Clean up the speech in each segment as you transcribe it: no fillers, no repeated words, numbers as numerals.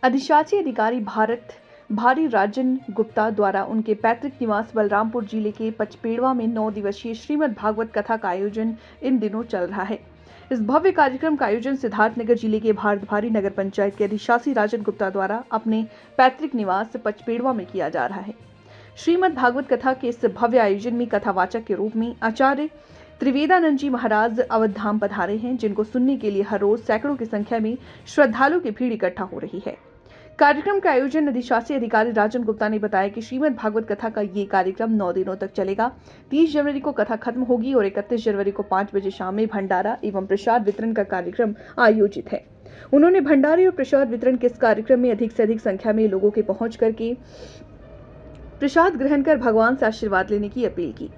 अधिशासी अधिकारी भारी राजन गुप्ता द्वारा उनके पैतृक निवास बलरामपुर जिले के पचपेड़वा में 9 दिवसीय श्रीमद् भागवत कथा का आयोजन इन दिनों चल रहा है। इस भव्य कार्यक्रम का आयोजन सिद्धार्थनगर जिले के भारतभारी नगर पंचायत के अधिशासी राजन गुप्ता द्वारा अपने पैतृक निवास पचपेड़वा में किया जा रहा है। श्रीमद् भागवत कथा के इस भव्य आयोजन में कथावाचक के रूप में आचार्य त्रिवेदानंद जी महाराज अवध धाम पधारे हैं, जिनको सुनने के लिए हर रोज सैकड़ों की संख्या में श्रद्धालुओं की भीड़ इकट्ठा हो रही है। कार्यक्रम का आयोजन अधिशासी अधिकारी राजन गुप्ता ने बताया कि श्रीमद् भागवत कथा का ये कार्यक्रम 9 दिनों तक चलेगा। 30 जनवरी को कथा खत्म होगी और 31 जनवरी को 5 बजे शाम में भंडारा एवं प्रसाद वितरण का कार्यक्रम आयोजित है। उन्होंने भंडारे और प्रसाद वितरण के इस कार्यक्रम में अधिक से अधिक संख्या में लोगों के पहुंच करके प्रसाद ग्रहण कर भगवान से आशीर्वाद लेने की अपील की।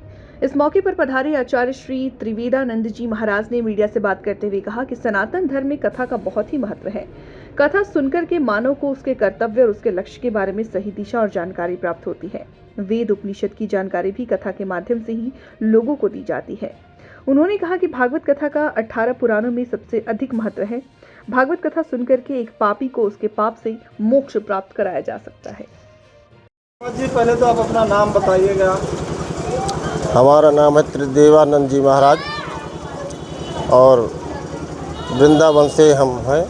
इस मौके पर पधारे आचार्य श्री त्रिवेदानंद जी महाराज ने मीडिया से बात करते हुए कहा कि सनातन धर्म में कथा का बहुत ही महत्व है। कथा सुनकर के मानव को उसके कर्तव्य और उसके लक्ष्य के बारे में सही दिशा और जानकारी प्राप्त होती है। वेद उपनिषद की जानकारी भी कथा के माध्यम से ही लोगों को दी जाती है। उन्होंने कहा कि भागवत कथा का 18 पुराणों में सबसे अधिक महत्व है। भागवत कथा सुनकर के एक पापी को उसके पाप से मोक्ष प्राप्त कराया जा सकता है। जी, पहले तो आप अपना नाम बताइएगा। हमारा नाम है त्रिदेवानंद जी महाराज और वृंदावन से हम हैं।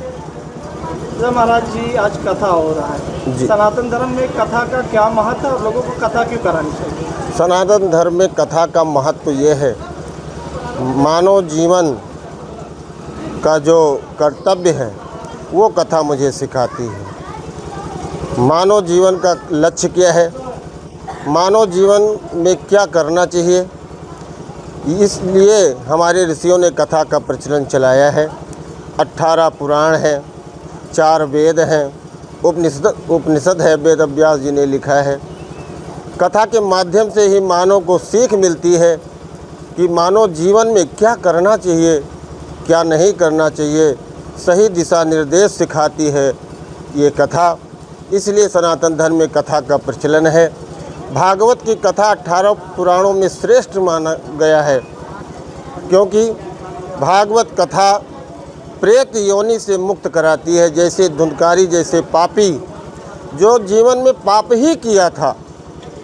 जय महाराज जी, आज कथा हो रहा है जी। सनातन धर्म में कथा का क्या महत्व है और लोगों को कथा क्यों करानी चाहिए? सनातन धर्म में कथा का महत्व ये है, मानव जीवन का जो कर्तव्य है वो कथा मुझे सिखाती है। मानव जीवन का लक्ष्य क्या है, मानव जीवन में क्या करना चाहिए, इसलिए हमारे ऋषियों ने कथा का प्रचलन चलाया है। 18 पुराण हैं, 4 वेद हैं, उपनिषद है, वेद व्यास जी ने लिखा है। कथा के माध्यम से ही मानव को सीख मिलती है कि मानव जीवन में क्या करना चाहिए, क्या नहीं करना चाहिए, सही दिशा निर्देश सिखाती है ये कथा। इसलिए सनातन धर्म में कथा का प्रचलन है। भागवत की कथा 18 पुराणों में श्रेष्ठ माना गया है, क्योंकि भागवत कथा प्रेत योनि से मुक्त कराती है। जैसे धुंधकारी जैसे पापी जो जीवन में पाप ही किया था,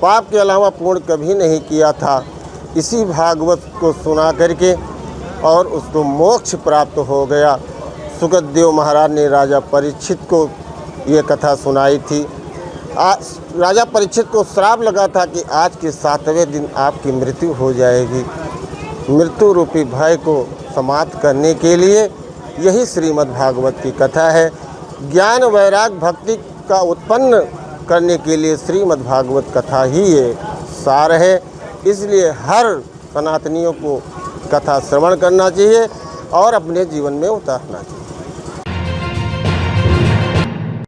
पाप के अलावा पुण्य कभी नहीं किया था, इसी भागवत को सुना करके और उसको मोक्ष प्राप्त हो गया। सुखदेव महाराज ने राजा परीक्षित को ये कथा सुनाई थी। राजा परीक्षित को श्राप लगा था कि आज के 7वें दिन आपकी मृत्यु हो जाएगी। मृत्यु रूपी भय को समाप्त करने के लिए यही श्रीमद् भागवत की कथा है। ज्ञान वैराग भक्ति का उत्पन्न करने के लिए श्रीमद् भागवत कथा ही ये सार है। इसलिए हर सनातनियों को कथा श्रवण करना चाहिए और अपने जीवन में उतारना चाहिए।